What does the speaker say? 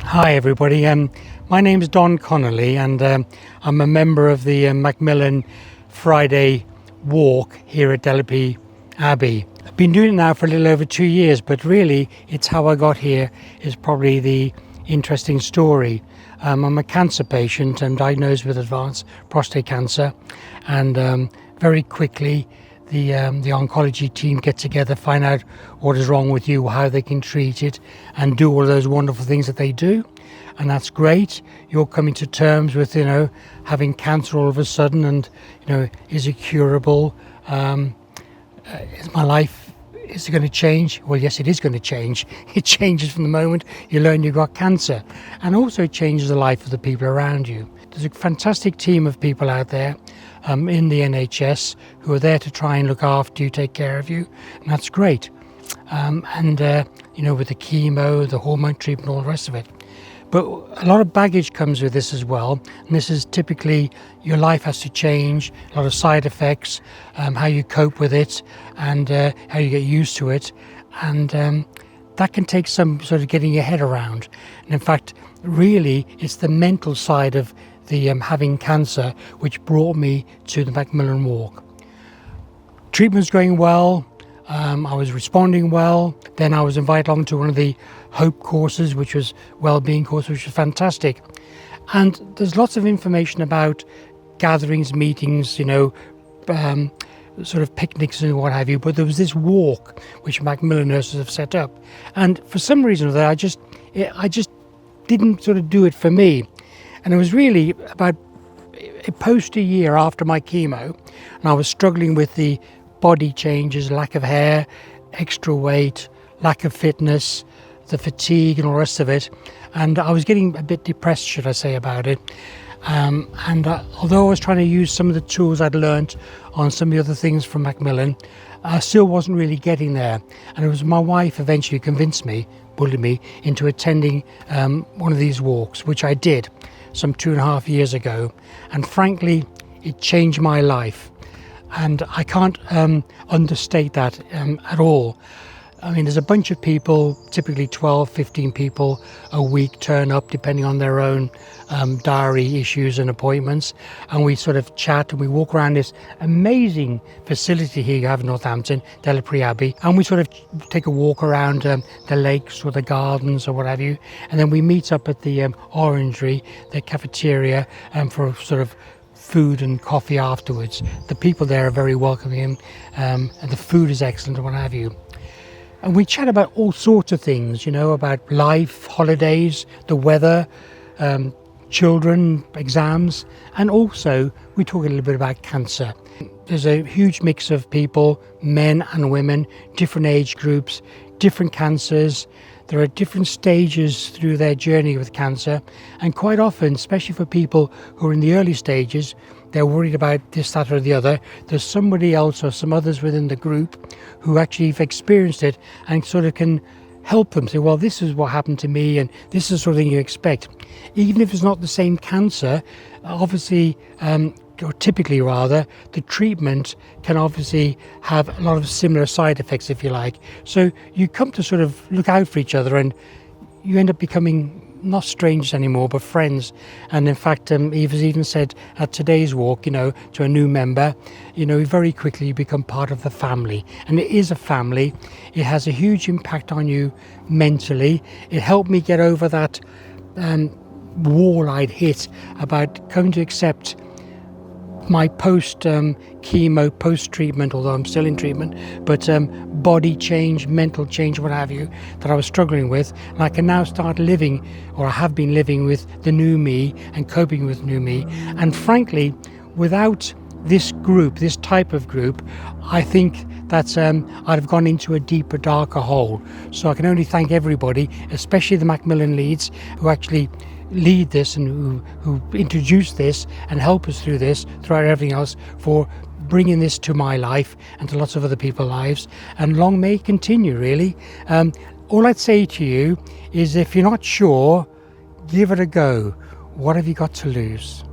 Hi everybody, my name is Don Connolly and I'm a member of the Macmillan Friday walk here at Delapre Abbey. I've been doing it now for a little over 2 years, but really it's how I got here is probably the interesting story. I'm a cancer patient and diagnosed with advanced prostate cancer, and very quickly the oncology team get together, find out what is wrong with you, how they can treat it, and do all those wonderful things that they do. And that's great. You're coming to terms with, having cancer all of a sudden, and, is it curable? Is my life, is it going to change? Well, yes, it is going to change. It changes from the moment you learn you've got cancer, and also it changes the life of the people around you. There's a fantastic team of people out there in the NHS who are there to try and look after you, take care of you, and that's great. With the chemo, the hormone treatment, all the rest of it. But a lot of baggage comes with this as well, and this is typically your life has to change, a lot of side effects, how you cope with it, and how you get used to it, and that can take some sort of getting your head around. And in fact, really, it's the mental side of the having cancer which brought me to the Macmillan Walk. Treatment's going well. I was responding well. Then I was invited along to one of the Hope courses, which was Wellbeing course, which was fantastic. And there's lots of information about gatherings, meetings, sort of picnics and what have you. But there was this walk which Macmillan nurses have set up, and for some reason or other, I just didn't sort of do it for me. And it was really about a year after my chemo, and I was struggling with the body changes, lack of hair, extra weight, lack of fitness, the fatigue and all the rest of it. And I was getting a bit depressed, should I say, about it. Although I was trying to use some of the tools I'd learnt on some of the other things from Macmillan, I still wasn't really getting there. And it was my wife eventually convinced me, bullied me, into attending one of these walks, which I did some 2.5 years ago. And frankly, it changed my life. And I can't understate that at all. I mean, there's a bunch of people, typically 12, 15 people a week turn up depending on their own diary issues and appointments. And we sort of chat and we walk around this amazing facility here you have in Northampton, Delapre Abbey. And we sort of take a walk around the lakes or the gardens or what have you. And then we meet up at the Orangery, the cafeteria, for sort of food and coffee afterwards. The people there are very welcoming, and the food is excellent and what have you. And we chat about all sorts of things, about life, holidays, the weather, children, exams, and also we talk a little bit about cancer. There's a huge mix of people, men and women, different age groups, different cancers. There are different stages through their journey with cancer, and quite often, especially for people who are in the early stages, they're worried about this, that or the other. There's somebody else or some others within the group who actually have experienced it and sort of can help them say, well, this is what happened to me and this is the sort of thing you expect. Even if it's not the same cancer, obviously, or typically rather, the treatment can obviously have a lot of similar side effects, if you like. So you come to sort of look out for each other, and you end up becoming not strangers anymore, but friends. And in fact, Eve has even said at today's walk, to a new member, very quickly you become part of the family. And it is a family. It has a huge impact on you mentally. It helped me get over that wall I'd hit about coming to accept my post-chemo, post-treatment, although I'm still in treatment, but body change, mental change, what have you, that I was struggling with. And I can now start living, or I have been living with the new me and coping with new me. And frankly, without this group, this type of group, I think that I'd have gone into a deeper, darker hole. So I can only thank everybody, especially the Macmillan leads, who actually lead this and who introduce this and help us through this, throughout everything else, for bringing this to my life and to lots of other people's lives, and long may it continue, really. All I'd say to you is, if you're not sure, give it a go. What have you got to lose?